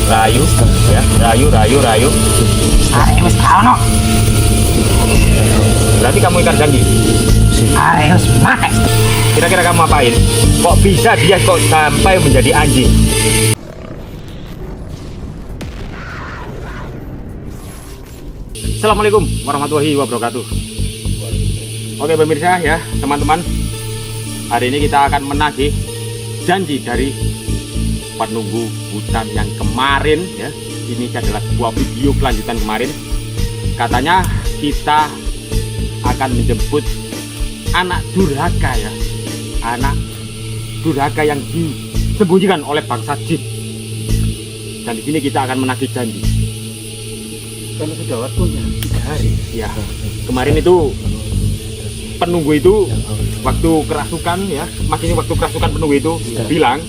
rayu, ya, rayu. Arek wis gak ono. Berarti kamu ingkar janji. Arek wis mati. Kira-kira kamu apain? Kok bisa dia kok sampai menjadi anjing? Assalamualaikum warahmatullahi wabarakatuh. Oke pemirsa ya teman-teman, hari ini kita akan menagih janji dari penunggu hutan yang kemarin ya. Ini adalah sebuah video kelanjutan kemarin. Katanya kita akan menjemput anak durhaka ya, anak durhaka yang disembunyikan oleh bangsa jin. Dan di sini kita akan menagih janji. Kalau sudah waktunya 3 hari. Ya, kemarin itu penunggu itu waktu kerasukan ya, mas ini waktu kerasukan penunggu itu bilang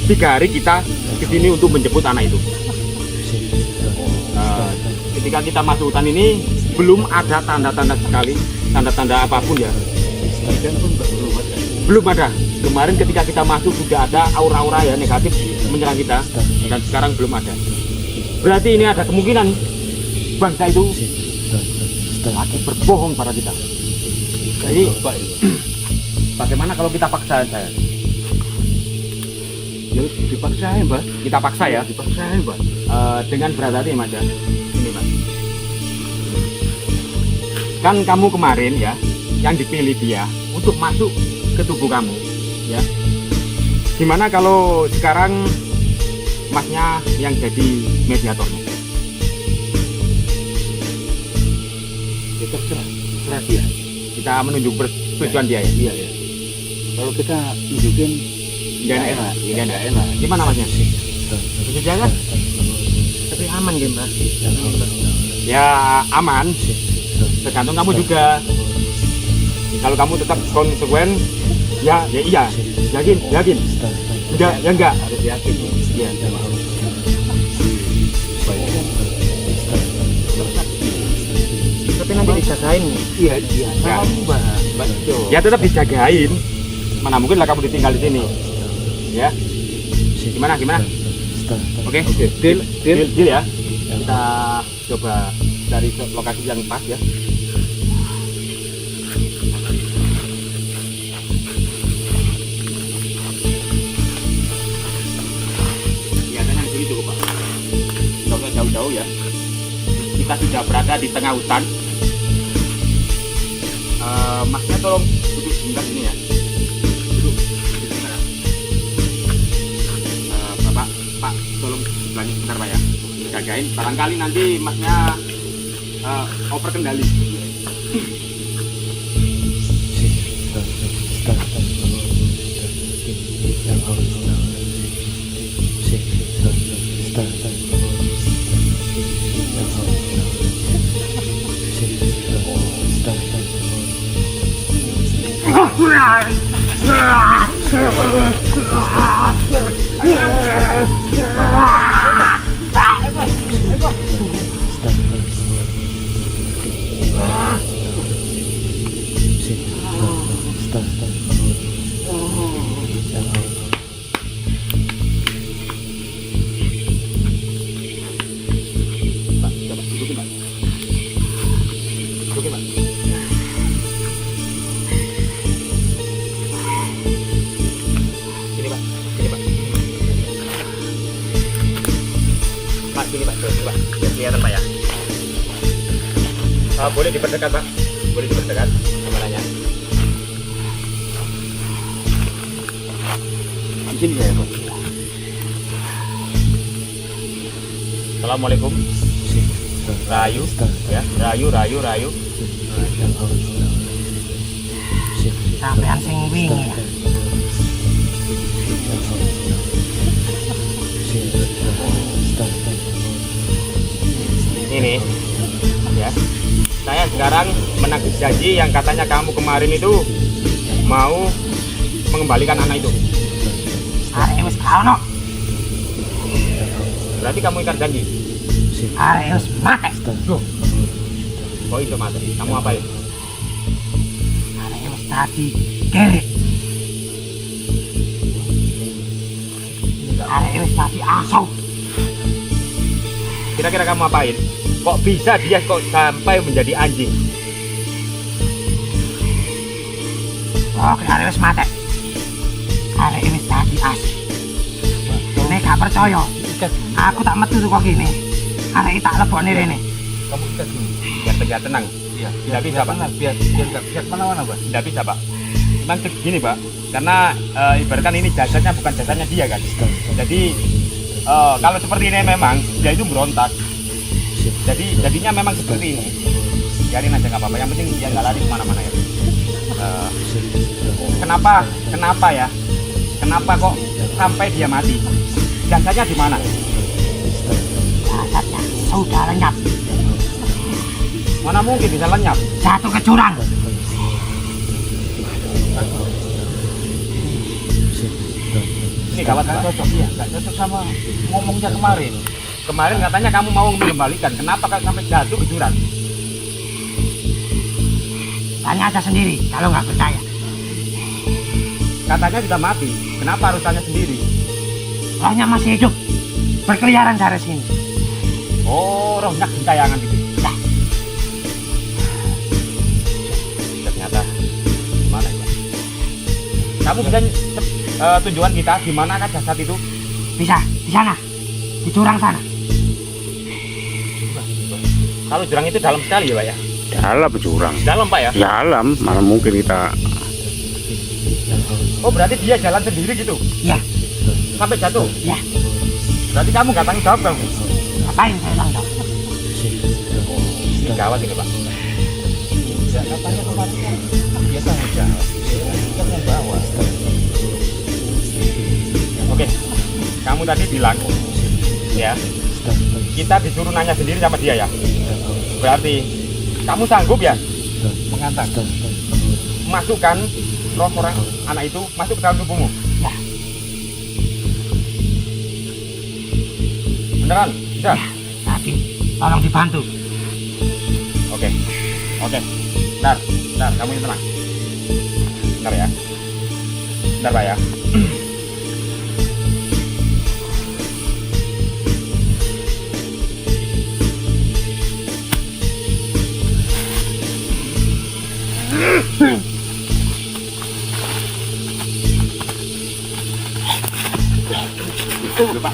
3 hari kita kesini untuk menjemput anak itu. Ketika kita masuk hutan ini belum ada tanda-tanda sekali, tanda-tanda apapun ya. Belum ada. Kemarin ketika kita masuk sudah ada aura-aura ya negatif menyerang kita, dan sekarang belum ada. Berarti ini ada kemungkinan bangsa itu lagi berbohong pada kita. Jadi bagaimana kalau kita paksa saya? Ya dipaksain, Mbak. Kita paksa ya. Dipaksain, Mbak. Dengan berat hati Mas ya. Ini Mas. Kan kamu kemarin ya yang dipilih dia untuk masuk ke tubuh kamu ya. Gimana kalau sekarang masnya yang jadi mediatornya? Ya terserah dia. Kita menunjuk persetujuan dia ya. Iya ya. Kalau kita nunjukin Nggak enak. ya nggak enak. Gimana masnya? Bisa jangan. Tapi aman ya, Mbak. Ya aman. Tergantung kamu juga. Kalau kamu tetap konsekuen, ya iya. Yakin. Enggak, ya enggak. Harus yakin. Iya. Tapi nanti dijagain. Iya. Ya. Mbak. Betul. Ya tetap dijagain. Mana mungkin lah kamu ditinggal di sini. Ya. Gimana? Oke. Deal ya. Kita coba dari lokasi yang pas ya. Biasanya di sini cukup Pak. Tidak usah jauh-jauh ya. Kita sudah berada di tengah hutan. Masnya tolong duduk sebentar sini ya. Duduk sebentar. Pak, tolong sebelahnya sebentar Pak ya. Jagain. Barangkali nanti masnya oper kendali. Sini Pak, biar kelihatan Pak ya. Boleh diperdekat Pak, boleh diperdekat kameranya. Di sini ya Pak. Assalamualaikum. Rayu, ya, rayu. Sampean sing wingi. Ini ya, saya sekarang menagih janji yang katanya kamu kemarin itu mau mengembalikan anak itu. Arek wis gak ono. Berarti kamu ingkar janji. Arek wis mati. Loh, kok itu mati? Kamu apain? Arek wis tadi kerek. Arek wis tadi asal. Kira-kira kamu apain? Kok bisa dia kok sampai menjadi anjing? Oke, arek wis mate. Arek wis dadi asli. Nek gak percaya, aku tak metu kok gini. Arek tak lebokne rene. Kamu ikat dulu. Biar tenang. Iya, Tidak bisa, Pak. biar nggak bisa kemana-mana, Pak. Tidak bisa, Pak. Memang gini, Pak. Karena ibaratkan ini jasanya bukan jasanya dia kan. Jadi kalau seperti ini memang dia itu berontak. Jadinya memang seperti ini. Biarin aja nggak apa-apa. Yang penting dia nggak lari kemana-mana ya. Kenapa ya? Kenapa kok sampai dia mati? Jasanya di mana? Jasadnya sudah lenyap. Mana mungkin bisa lenyap? Jatuh ke jurang. Ini gawat, Nggak Pak. cocok, iya, nggak cocok sama ngomongnya kemarin. Kemarin katanya kamu mau mengembalikan. Kenapa kau sampai jatuh ke jurang? Tanya aja sendiri kalau nggak percaya. Katanya sudah mati. Kenapa harus tanya sendiri? Rohnya masih hidup. Berkeliaran dari sini. Oh, rohnya gentayangan gitu. Ya, Ternyata gimana ya? Kamu bisa tujuan kita di mana kan jasad itu? bisa di sana. Di jurang sana. Kalau jurang itu dalam sekali ya, Pak ya? Dalam jurang. Dalam, Pak ya? Dalam, mana mungkin kita Oh, berarti dia jalan sendiri gitu? Ya, Sampai jatuh? ya. Berarti kamu nggak tanggung jawab dong? Ngapain saya tanggung? Ini gawat ini, Pak. Ya, katanya kemarin kan dia tanggung jawab. Kan yang bawa. Oke, kamu tadi bilang, ya, kita disuruh nanya sendiri sama dia ya? Berarti, kamu sanggup ya Mengantar. masukkan roh orang anak itu masuk ke dalam tubuhmu? Ya, Beneran? Bisa? tapi tolong dibantu. Oke, oke. Bentar, kamu yang tenang. Bentar ya. Bentar, Pak ya. Pak,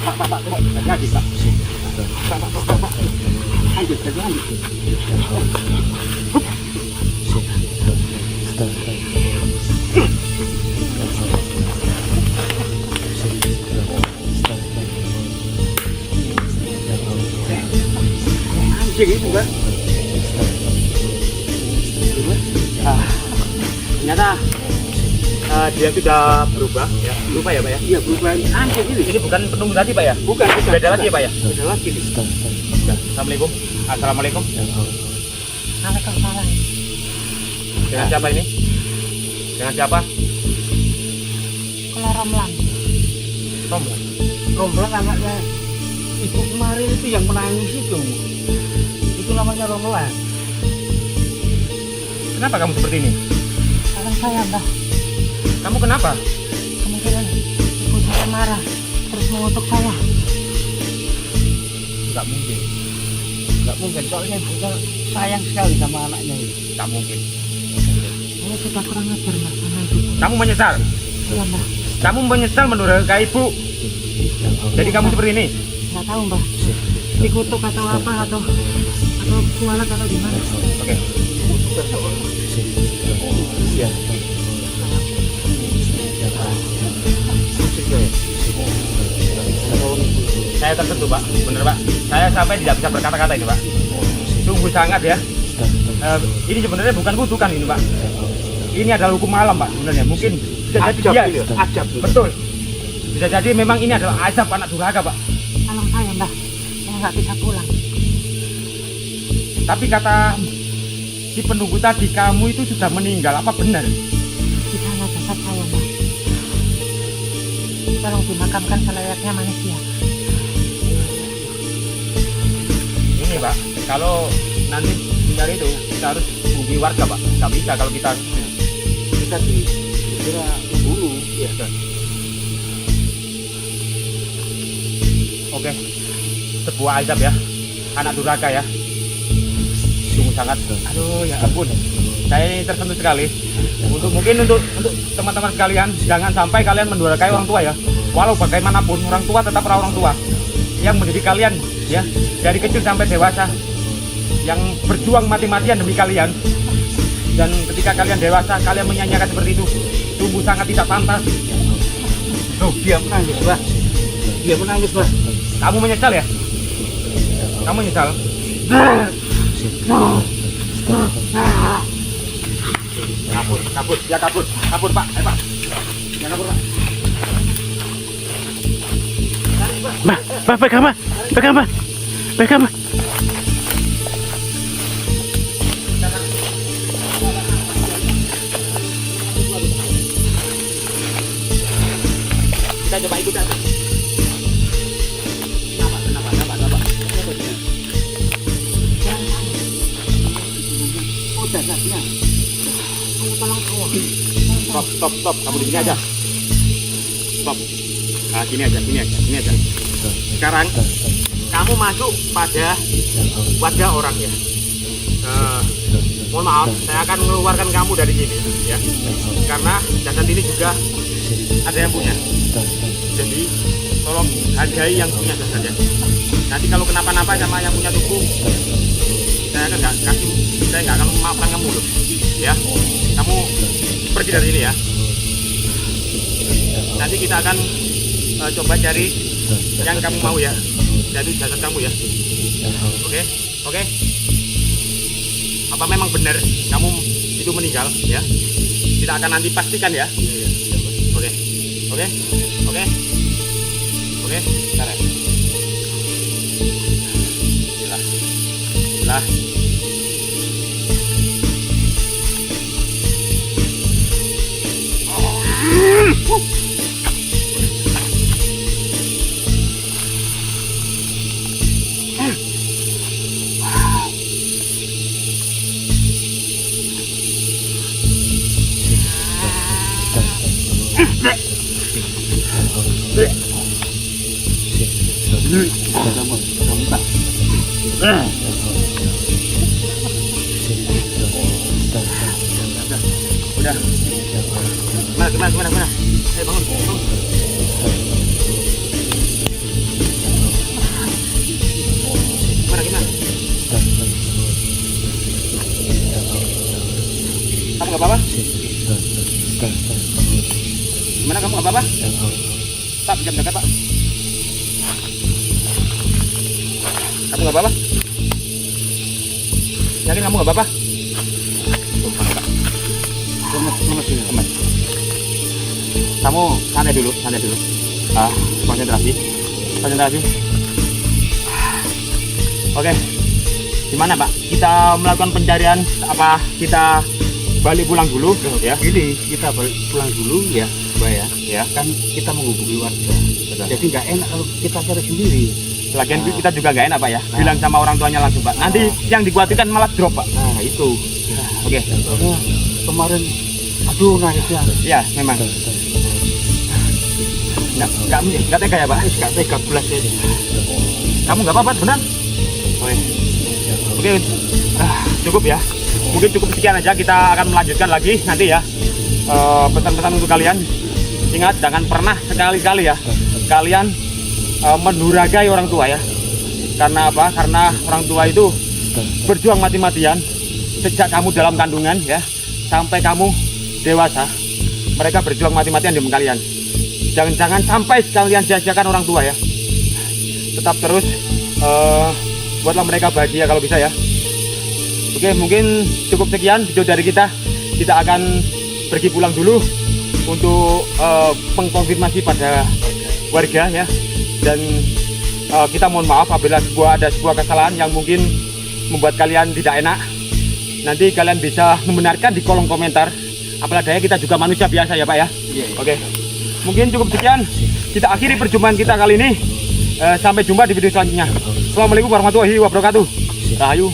lagi, Pak. Lanjut. Anjing itu, Pak. Ternyata dia sudah berubah ya. Berubah ya, Pak ya? Iya, berubah anjing ini. Ini bukan penunggu tadi, Pak ya? Bukan. Beda lagi ya, Pak ya? Beda lagi nih. Ya, Assalamualaikum. Assalamualaikum. Waalaikumsalam. Dengan siapa ini? Dengan siapa? Kalau Romlan. Romlan. Romlan anaknya ibu kemarin itu yang menangis itu. Itu namanya Romlan. Kenapa kamu seperti ini? Tolong saya, Mbah. Kamu kenapa? Kemungkinan ibu saya marah terus mengutuk saya. Nggak mungkin. Nggak mungkin. Soalnya ibunya sayang sekali sama anaknya ini. Tak mungkin. Saya sudah kurang ajar, Mbah, sama ibu. Kamu menyesal. Iya, Mbah. Kamu menyesal mendurhakai ibu. Jadi kamu seperti ini. Nggak tahu, Mbah. Dikutuk atau apa atau kualat atau gimana? Oke. Iya. Saya tersentuh, Pak. Bener, Pak. Saya sampai tidak bisa berkata-kata ini, Pak. Sungguh sangat ya. Ini sebenarnya bukan kutukan ini, Pak. Ini adalah hukum malam, Pak. Sebenarnya mungkin bisa jadi Ajab dia. ini, ajab. Betul. Bisa jadi memang ini adalah azab anak durhaka, Pak. Tolong saya, Mbah. Saya nggak bisa pulang. Tapi kata si penunggu tadi kamu itu sudah meninggal. Apa benar? Di sana jasad saya, Mbah. Tolong dimakamkan selayaknya manusia. Ini, Pak. Kalau nanti mencari itu kita harus hubungi warga, Pak. Nggak bisa kalau kita dikira dulu. Iya. oke sebuah azab ya. anak durhaka ya. Sungguh sangat, aduh ya ampun, saya ini tersentuh sekali. Mungkin untuk teman-teman sekalian, jangan sampai kalian mendurhakai orang tua ya. Walau bagaimanapun orang tua tetap orang tua yang mendidik kalian ya, dari kecil sampai dewasa, yang berjuang mati-matian demi kalian. Dan ketika kalian dewasa, kalian menyanyiakan seperti itu, sungguh sangat tidak pantas. Tuh, dia menangis, Mbah. Dia menangis, Mbah. Kamu menyesal ya? Kamu menyesal? Kabur, ya kabur Pak, ayo Pak. Ya kabur Pak. Mbak, pegang Mbak. Kita coba ikut aja. Kenapa? Stop, kamu di sini aja. Stop. Nah, gini aja. Sekarang kamu masuk pada warga orang ya. Mohon maaf, saya akan mengeluarkan kamu dari sini ya. Karena jasad ini juga ada yang punya. Jadi tolong hargai yang punya jasad ya. Nanti kalau kenapa-napa sama yang punya tubuh, saya nggak akan memaafkan kamu loh. Ya, kamu pergi dari sini ya. Nanti kita akan coba cari yang kamu mau ya, jadi jasad kamu ya. Oke. Apa memang benar kamu itu meninggal ya? Kita akan nanti pastikan ya. Oke. Bentar ya. Bismillah. Udah. Gimana? Ayo bangun. Gimana? Kamu nggak apa-apa? Gimana kamu nggak apa-apa? Pak, jam dekat Pak. Kamu nggak apa-apa? Yakin kamu nggak apa-apa? Lemes. Kamu santai dulu. Konsentrasi. Oke. Gimana Pak? Kita melakukan pencarian apa? Kita balik pulang dulu ya? Ini kita balik pulang dulu ya, Mbak ya. Ya kan kita menghubungi warga. Betul. Jadi nggak enak kalau kita cari sendiri. Lagian kita juga nggak enak Pak ya. Bilang sama orang tuanya langsung Pak. Nanti yang dikhawatirkan malah drop Pak. Nah itu. Oke. Soalnya kemarin, aduh nangisnya. Ya memang. Nggak tega ya Pak? Nggak tega belas ya. Kamu nggak apa-apa benar? Oke. Cukup ya. Mungkin cukup sekian aja. Kita akan melanjutkan lagi nanti ya. Pesan-pesan untuk kalian. Ingat, jangan pernah sekali-kali ya kalian mendurhakai orang tua ya. Karena apa? Karena orang tua itu berjuang mati-matian sejak kamu dalam kandungan ya sampai kamu dewasa. Mereka berjuang mati-matian demi kalian. Jangan sampai kalian sia-siakan orang tua ya. Tetap terus buatlah mereka bahagia kalau bisa ya. Oke, mungkin cukup sekian video dari kita. Kita akan pergi pulang dulu untuk mengkonfirmasi pada warga ya. Dan kita mohon maaf apabila ada sebuah kesalahan yang mungkin membuat kalian tidak enak. Nanti kalian bisa membenarkan di kolom komentar. Apalagi daya kita juga manusia biasa ya Pak ya. Oke. Mungkin cukup sekian. Kita akhiri perjumpaan kita kali ini. Sampai jumpa di video selanjutnya. Assalamualaikum warahmatullahi wabarakatuh. Rahayu.